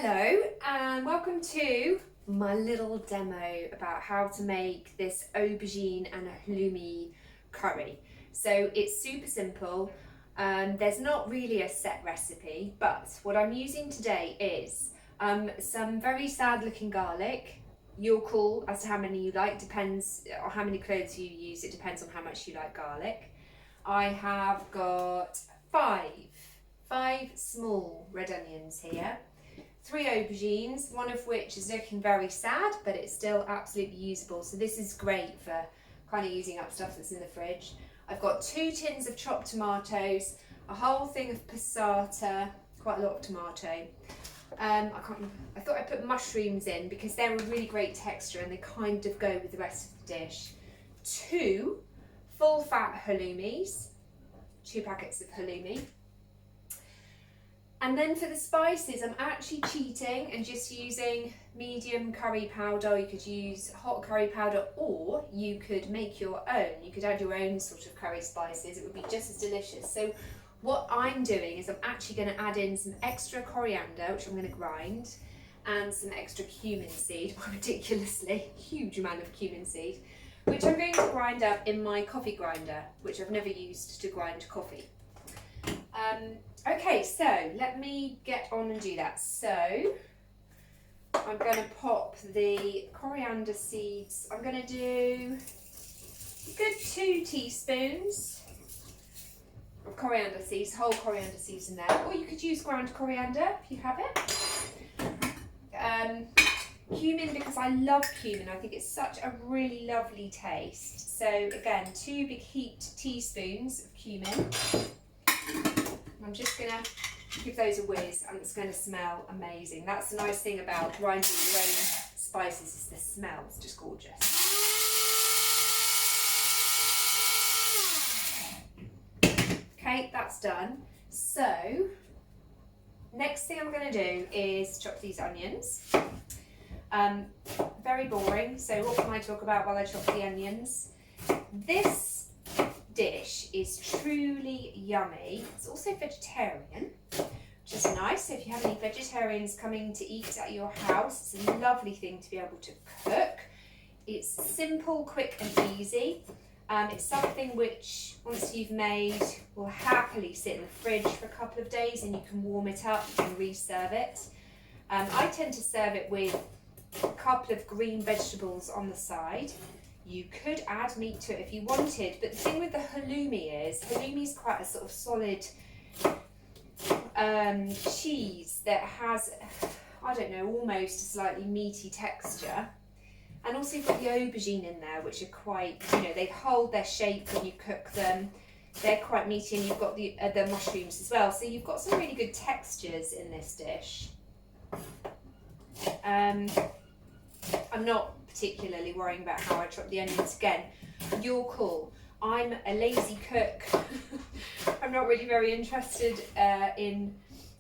Hello and welcome to my little demo about how to make this aubergine and halloumi curry. So it's super simple. There's not really a set recipe, but what I'm using today is some very sad looking garlic. Your call as to how many you like, depends on how many cloves you use, it depends on how much you like garlic. I have got five small red onions here. 3 aubergines, one of which is looking very sad, but it's still absolutely usable. So this is great for kind of using up stuff that's in the fridge. I've got 2 tins of chopped tomatoes, a whole thing of passata, quite a lot of tomato. I thought I'd put mushrooms in because they're a really great texture and they kind of go with the rest of the dish. 2 full fat halloumis, 2 packets of halloumi. And then for the spices, I'm actually cheating and just using medium curry powder. You could use hot curry powder, or you could make your own. You could add your own sort of curry spices. It would be just as delicious. So what I'm doing is I'm actually going to add in some extra coriander, which I'm going to grind, and some extra cumin seed, ridiculously huge amount of cumin seed, which I'm going to grind up in my coffee grinder, which I've never used to grind coffee. Okay, so let me get on and do that. So I'm going to pop the coriander seeds. I'm going to do a good 2 teaspoons of coriander seeds, whole coriander seeds in there. Or you could use ground coriander if you have it. Cumin, because I love cumin. I think it's such a really lovely taste. So again, 2 big heaped teaspoons of cumin. I'm just going to give those a whiz and it's going to smell amazing. That's the nice thing about grinding your own spices, is the smell. It's just gorgeous. Okay, that's done. So, next thing I'm going to do is chop these onions. Very boring, so what can I talk about while I chop the onions? This dish is truly yummy. It's also vegetarian, which is nice. So if you have any vegetarians coming to eat at your house, it's a lovely thing to be able to cook. It's simple, quick and easy. It's something which, once you've made, will happily sit in the fridge for a couple of days and you can warm it up and reserve it. I tend to serve it with a couple of green vegetables on the side. You could add meat to it if you wanted, but the thing with the halloumi is quite a sort of solid cheese that has, I don't know, almost a slightly meaty texture. And also you've got the aubergine in there, which are quite, they hold their shape when you cook them. They're quite meaty, and you've got the mushrooms as well. So you've got some really good textures in this dish. I'm not particularly worrying about how I chop the onions. Again, your call. I'm a lazy cook. I'm not really very interested in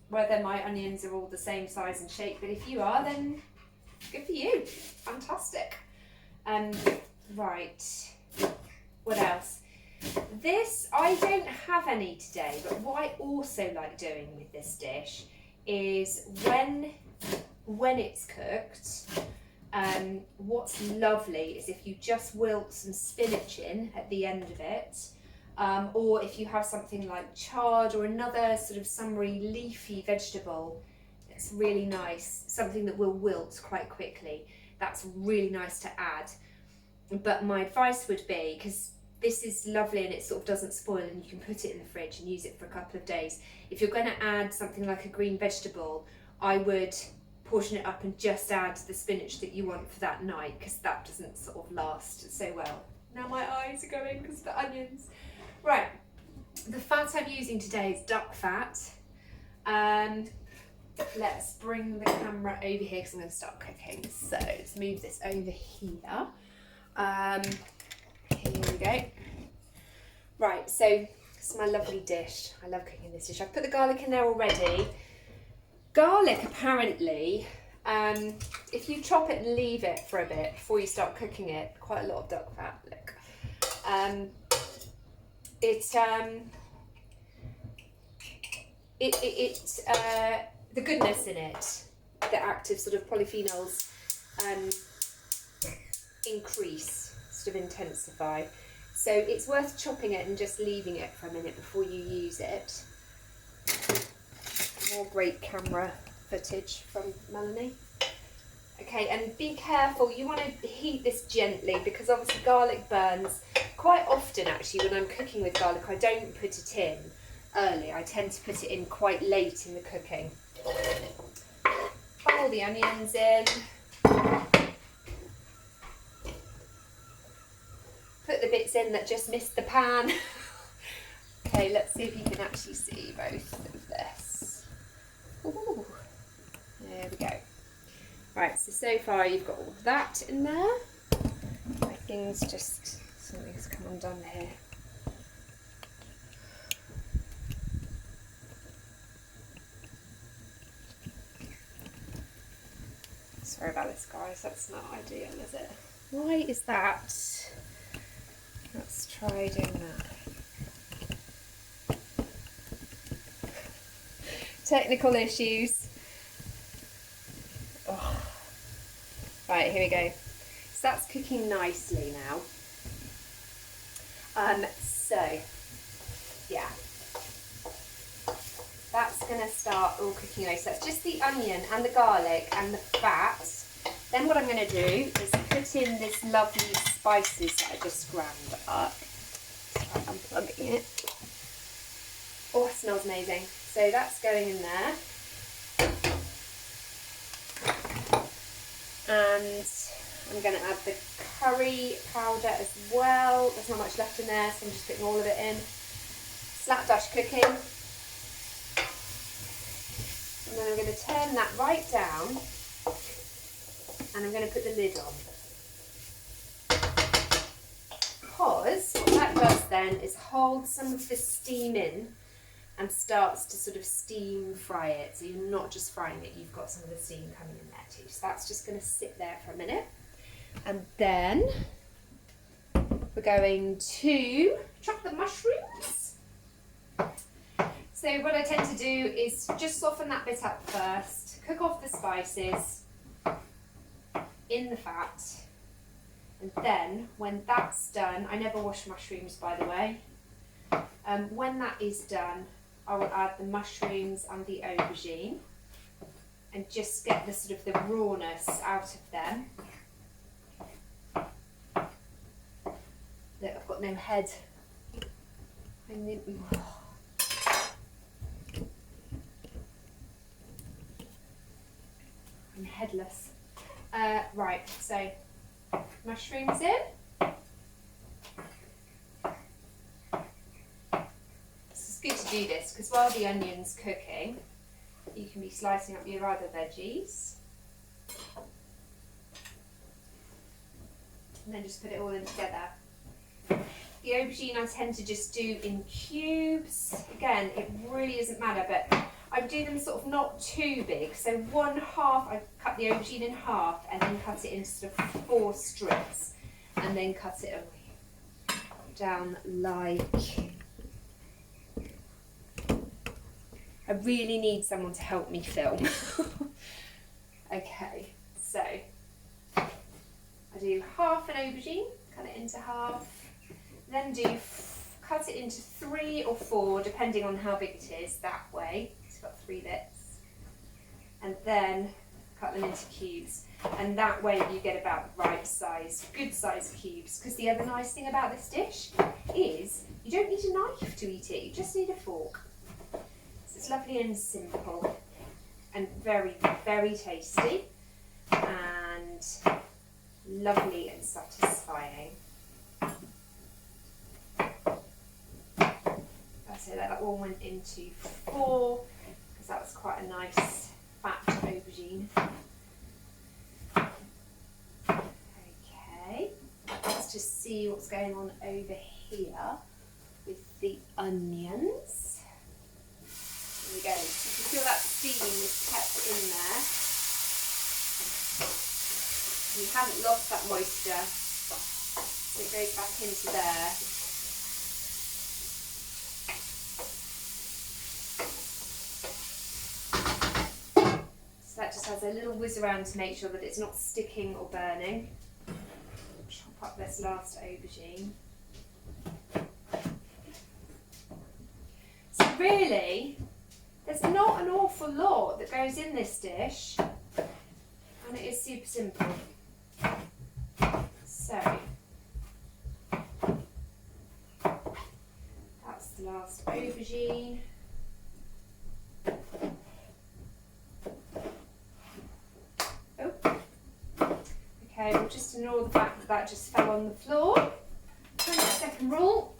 whether my onions are all the same size and shape, but if you are, then good for you. Fantastic. Right, what else? This, I don't have any today, but what I also like doing with this dish is when it's cooked, what's lovely is if you just wilt some spinach in at the end of it, or if you have something like chard or another sort of summery leafy vegetable, it's really nice, something that will wilt quite quickly. That's really nice to add. But my advice would be, because this is lovely and it sort of doesn't spoil and you can put it in the fridge and use it for a couple of days, if you're going to add something like a green vegetable, I would portion it up and just add the spinach that you want for that night, because that doesn't sort of last so well. Now my eyes are going because of the onions. Right, the fat I'm using today is duck fat. Let's bring the camera over here because I'm going to start cooking. So let's move this over here. Here we go. Right, so it's my lovely dish. I love cooking this dish. I've put the garlic in there already. Garlic, apparently, if you chop it and leave it for a bit before you start cooking it, quite a lot of duck fat, look. The goodness in it the active sort of polyphenols increase, sort of intensify. So it's worth chopping it and just leaving it for a minute before you use it. More great camera footage from Melanie. Okay, and be careful, you want to heat this gently because obviously garlic burns. Quite often actually when I'm cooking with garlic I don't put it in early, I tend to put it in quite late in the cooking. Put all the onions in. Put the bits in that just missed the pan. Okay, let's see if you can actually see both of this. Ooh, there we go. Right, so far you've got all of that in there. My thing's just, something's come undone here. Sorry about this, guys, that's not ideal, is it? Why is that? Let's try doing that. Technical issues. Oh. Right, here we go. So that's cooking nicely now. So, yeah. That's going to start all cooking away. So that's just the onion and the garlic and the fat. Then what I'm going to do is put in this lovely spices that I just ground up. Start unplugging it. Oh, it smells amazing. So that's going in there. And I'm going to add the curry powder as well. There's not much left in there, so I'm just putting all of it in. Slapdash cooking. And then I'm going to turn that right down and I'm going to put the lid on. Because what that does then is hold some of the steam in and starts to sort of steam fry it. So you're not just frying it, you've got some of the steam coming in there too. So that's just going to sit there for a minute. And then we're going to chop the mushrooms. So what I tend to do is just soften that bit up first, cook off the spices in the fat, and then when that's done, I never wash mushrooms by the way, when that is done I will add the mushrooms and the aubergine and just get the sort of the rawness out of them. Look, I've got no head. I'm headless. Right, so mushrooms in. It's good to do this because while the onion's cooking, you can be slicing up your other veggies. And then just put it all in together. The aubergine I tend to just do in cubes. Again, it really doesn't matter, but I do them sort of not too big. So one half, I cut the aubergine in half and then cut it into sort of 4 strips and then cut it down like... I really need someone to help me film. Okay, so I do half an aubergine, cut it into half, then cut it into 3 or 4 depending on how big it is, that way. It's got 3 bits. And then cut them into cubes. And that way you get about the right size, good size cubes. Because the other nice thing about this dish is you don't need a knife to eat it, you just need a fork. So it's lovely and simple and very, very tasty and lovely and satisfying. So that all went into 4 because that was quite a nice fat aubergine. Okay, let's just see what's going on over here with the onions. There we go. You can feel that steam is kept in there. You haven't lost that moisture, so it goes back into there. So that just has a little whiz around to make sure that it's not sticking or burning. Chop up this last aubergine. So really, there's not an awful lot that goes in this dish, and it is super simple. So that's the last aubergine. Oh, okay, we'll just ignore the fact that that just fell on the floor. 20-second rule.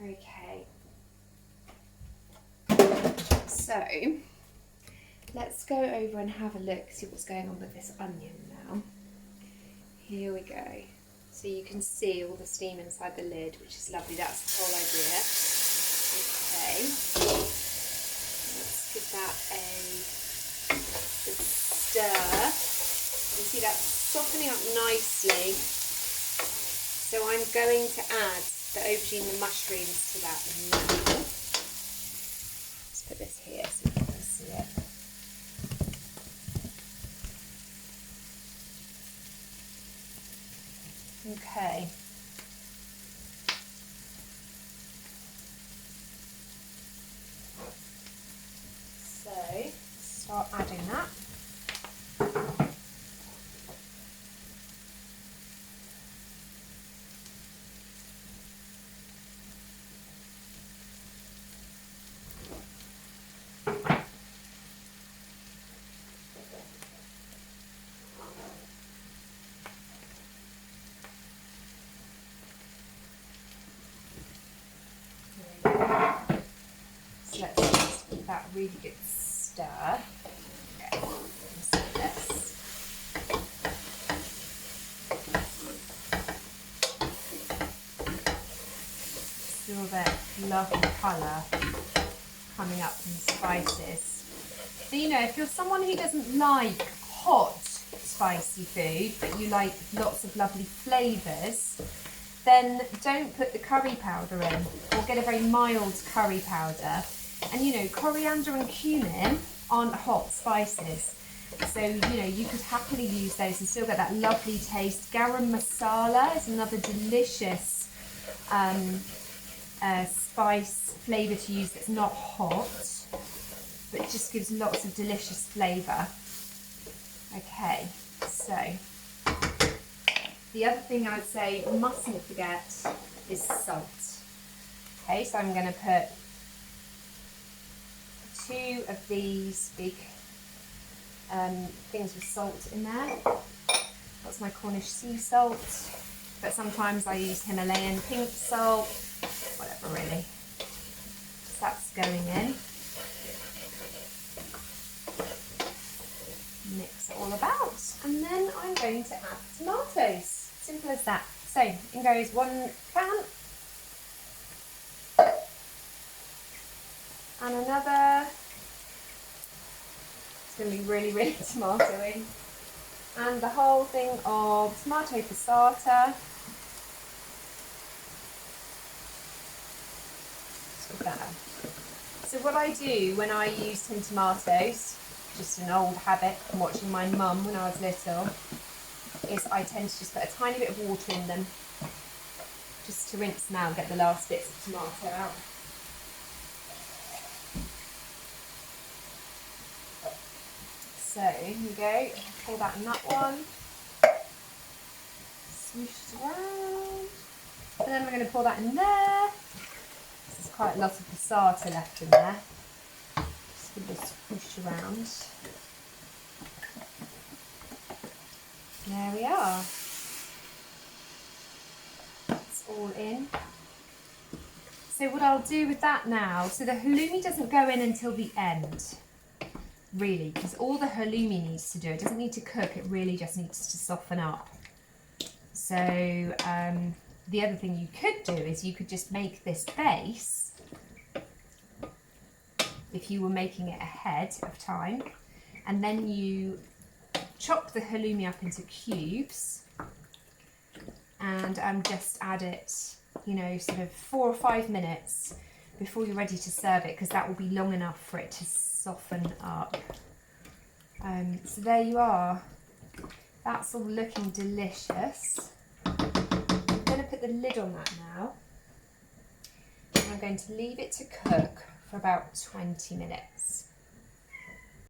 Okay, so let's go over and have a look, see what's going on with this onion now. Here we go. So you can see all the steam inside the lid, which is lovely. That's the whole idea. Okay, let's give that a good stir. You see that's softening up nicely. So I'm going to add the aubergine and mushrooms to that now. Let's put this here so you can see it. Okay. So start adding that. So let's just give that a really good stir. Okay, let's do this. Still that lovely colour coming up from the spices. So you know, if you're someone who doesn't like hot spicy food, but you like lots of lovely flavours, then don't put the curry powder in, or get a very mild curry powder. And you know, coriander and cumin aren't hot spices, so you know, you could happily use those and still get that lovely taste. Garam masala is another delicious spice flavour to use that's not hot, but it just gives lots of delicious flavour. Okay, so the other thing I'd say mustn't forget is salt. Okay, so I'm going to put 2 of these big things with salt in there. That's my Cornish sea salt, but sometimes I use Himalayan pink salt, whatever really. So that's going in. Mix it all about, and then I'm going to add tomatoes. Simple as that. So in goes 1 can, and another. It's going to be really, really tomatoey. And the whole thing of tomato passata. So what I do when I use tin tomatoes, just an old habit from watching my mum when I was little, is I tend to just put a tiny bit of water in them, just to rinse them out and get the last bits of tomato out. So here we go, pour that in that one, swoosh it around, and then we're going to pour that in there. There's quite a lot of passata left in there. Just give this swoosh around. There we are. It's all in. So what I'll do with that now, so the halloumi doesn't go in until the end, really, because all the halloumi needs to do, it doesn't need to cook, it really just needs to soften up. So the other thing you could do is you could just make this base, if you were making it ahead of time, and then you chop the halloumi up into cubes and just add it you know, sort of 4 or 5 minutes before you're ready to serve it, because that will be long enough for it to soften up. So there you are. That's all looking delicious. I'm going to put the lid on that now. And I'm going to leave it to cook for about 20 minutes.